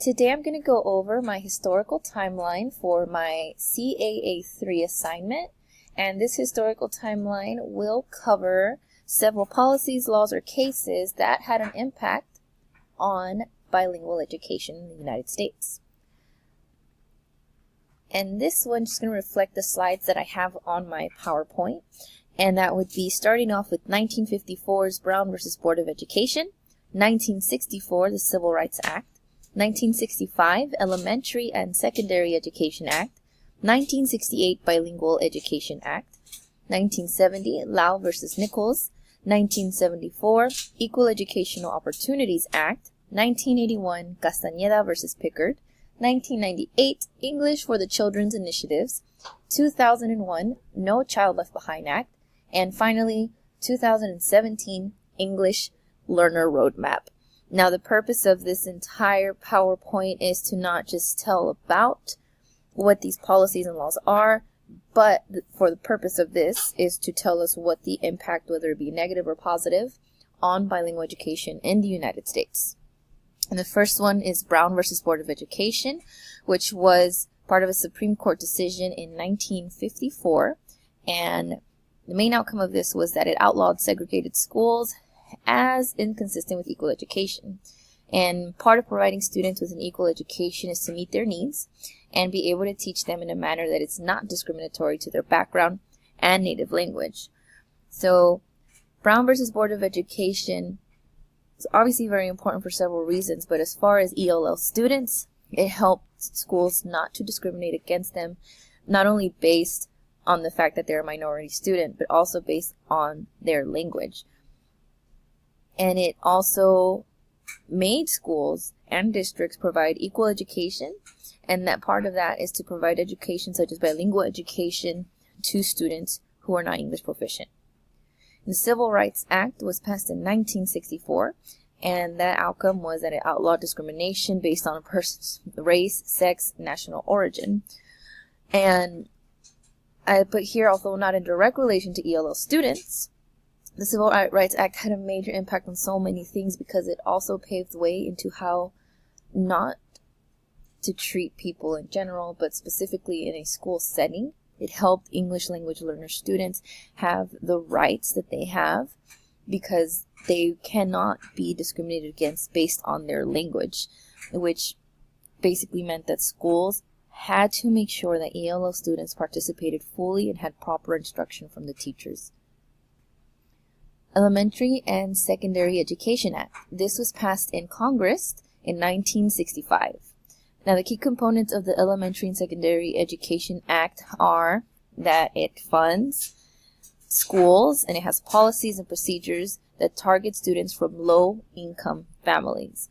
Today I'm going to go over my historical timeline for my CAA 3 assignment, and this historical timeline will cover several policies, laws, or cases that had an impact on bilingual education in the United States. And this one's going to reflect the slides that I have on my PowerPoint, and that would be starting off with 1954's Brown versus Board of Education, 1964, the Civil Rights Act, 1965 Elementary and Secondary Education Act, 1968 Bilingual Education Act, 1970 Lau versus Nichols, 1974 Equal Educational Opportunities Act, 1981 Castañeda versus Pickard, 1998 English for the Children's Initiatives, 2001 No Child Left Behind Act, and finally 2017 English Learner Roadmap. Now, the purpose of this entire PowerPoint is to not just tell about what these policies and laws are, but for the purpose of this is to tell us what the impact, whether it be negative or positive, on bilingual education in the United States. And the first one is Brown versus Board of Education, which was part of a Supreme Court decision in 1954. And the main outcome of this was that it outlawed segregated schools as inconsistent with equal education. And part of providing students with an equal education is to meet their needs and be able to teach them in a manner that is not discriminatory to their background and native language. So Brown versus Board of Education is obviously very important for several reasons, but as far as ELL students, it helped schools not to discriminate against them, not only based on the fact that they're a minority student, but also based on their language. And it also made schools and districts provide equal education, and that part of that is to provide education such as bilingual education to students who are not English proficient. The Civil Rights Act was passed in 1964, and that outcome was that it outlawed discrimination based on a person's race, sex, national origin. And I put here, although not in direct relation to ELL students, the Civil Rights Act had a major impact on so many things because it also paved the way into how not to treat people in general, but specifically in a school setting. It helped English language learner students have the rights that they have because they cannot be discriminated against based on their language, which basically meant that schools had to make sure that ELL students participated fully and had proper instruction from the teachers. Elementary and Secondary Education Act. This was passed in Congress in 1965. Now, the key components of the Elementary and Secondary Education Act are that it funds schools and it has policies and procedures that target students from low-income families.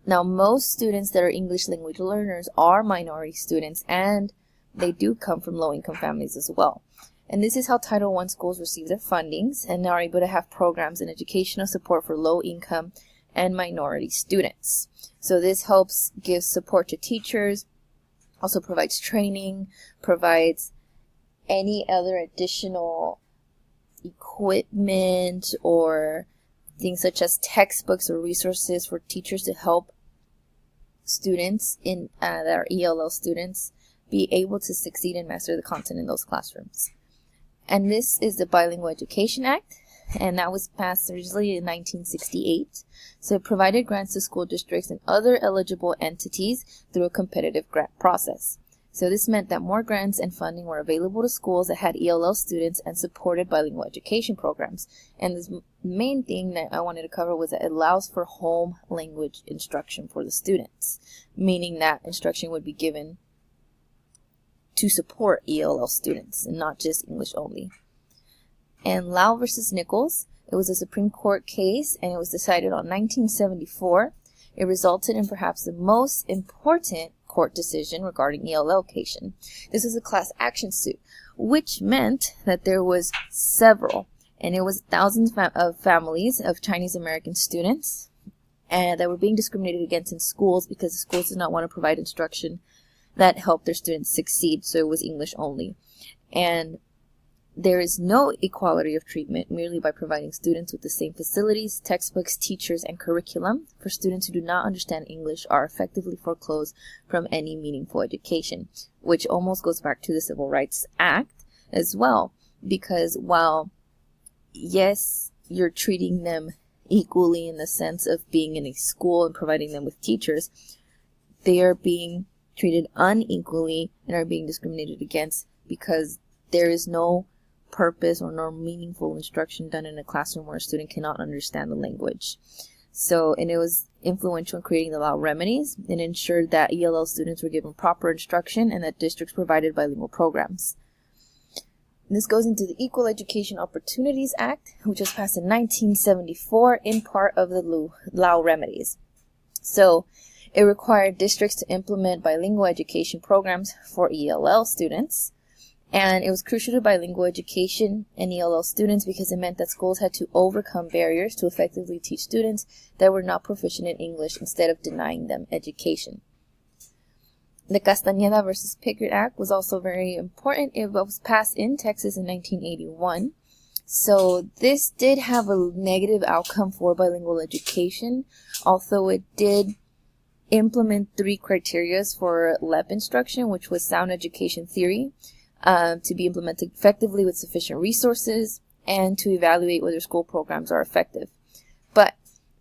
Now, most students that are English language learners are minority students, and they do come from low-income families as well. And this is how Title I schools receive their fundings and are able to have programs and educational support for low-income and minority students. So this helps give support to teachers, also provides training, provides any other additional equipment or things such as textbooks or resources for teachers to help students that are ELL students be able to succeed and master the content in those classrooms. And this is the Bilingual Education Act, and that was passed originally in 1968. So it provided grants to school districts and other eligible entities through a competitive grant process. So this meant that more grants and funding were available to schools that had ELL students and supported bilingual education programs. And the main thing that I wanted to cover was that it allows for home language instruction for the students, meaning that instruction would be given to support ELL students and not just English only. And Lau versus Nichols, it was a Supreme Court case and it was decided on 1974. It resulted in perhaps the most important court decision regarding ELL education. This was a class action suit, which meant that there was several, and it was thousands of families of Chinese American students and that were being discriminated against in schools because the schools did not want to provide instruction that helped their students succeed, so it was English only. And There is no equality of treatment merely by providing students with the same facilities, textbooks, teachers, and curriculum. For students who do not understand English are effectively foreclosed from any meaningful education, which almost goes back to the Civil Rights Act as well, because while, yes, you're treating them equally in the sense of being in a school and providing them with teachers, they are being treated unequally and are being discriminated against because there is no purpose or no meaningful instruction done in a classroom where a student cannot understand the language. So, and it was influential in creating the law remedies and ensured that ELL students were given proper instruction and that districts provided bilingual programs. And this goes into the Equal Education Opportunities Act, which was passed in 1974 in part of the Lao remedies. So, it required districts to implement bilingual education programs for ELL students. And it was crucial to bilingual education and ELL students because it meant that schools had to overcome barriers to effectively teach students that were not proficient in English instead of denying them education. The Castañeda versus Pickett Act was also very important. It was passed in Texas in 1981. So this did have a negative outcome for bilingual education, although it did implement 3 criteria for LEP instruction, which was sound education theory, to be implemented effectively with sufficient resources, and to evaluate whether school programs are effective. But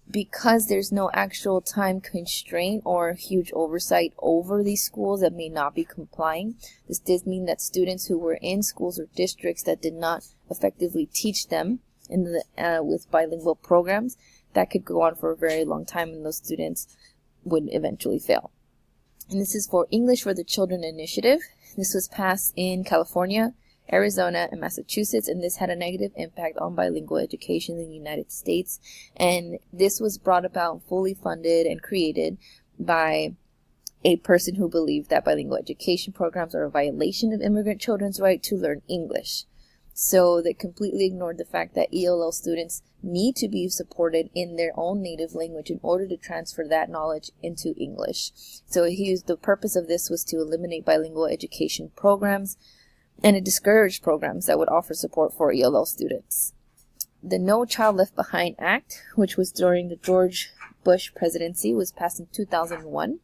because there's no actual time constraint or huge oversight over these schools that may not be complying, this does mean that students who were in schools or districts that did not effectively teach them with bilingual programs, that could go on for a very long time, and those students would eventually fail. And this is for English for the Children initiative. This was passed in California, Arizona, and Massachusetts, and this had a negative impact on bilingual education in the United States. And this was brought about, fully funded, and created by a person who believed that bilingual education programs are a violation of immigrant children's right to learn English. So they completely ignored the fact that ELL students need to be supported in their own native language in order to transfer that knowledge into English. So the purpose of this was to eliminate bilingual education programs, and it discouraged programs that would offer support for ELL students. The No Child Left Behind Act, which was during the George Bush presidency, was passed in 2001.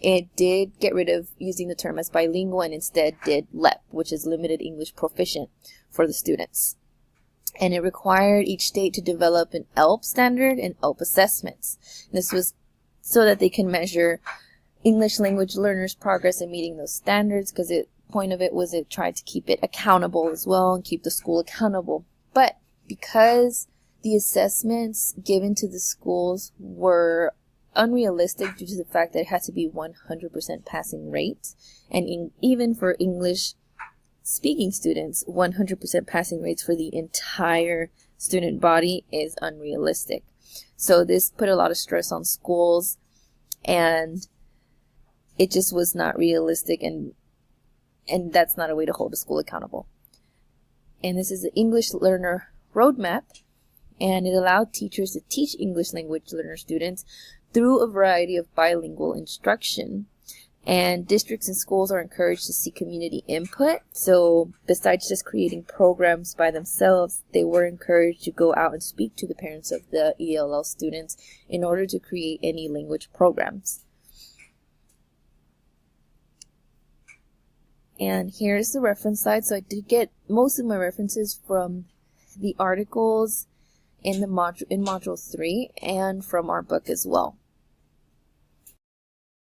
It did get rid of using the term as bilingual and instead did LEP, which is Limited English Proficient, for the students. And it required each state to develop an ELP standard and ELP assessments. This was so that they can measure English language learners' progress in meeting those standards, because the point of it was it tried to keep it accountable as well and keep the school accountable. But because the assessments given to the schools were unrealistic due to the fact that it had to be 100% passing rates, and even for English speaking students, 100% passing rates for the entire student body is unrealistic. So this put a lot of stress on schools, and it just was not realistic, and that's not a way to hold a school accountable. And this is the English Learner Roadmap, and it allowed teachers to teach English language learner students through a variety of bilingual instruction. And districts and schools are encouraged to seek community input. So besides just creating programs by themselves, they were encouraged to go out and speak to the parents of the ELL students in order to create any language programs. And here's the reference slide. So I did get most of my references from the articles in Module 3 and from our book as well.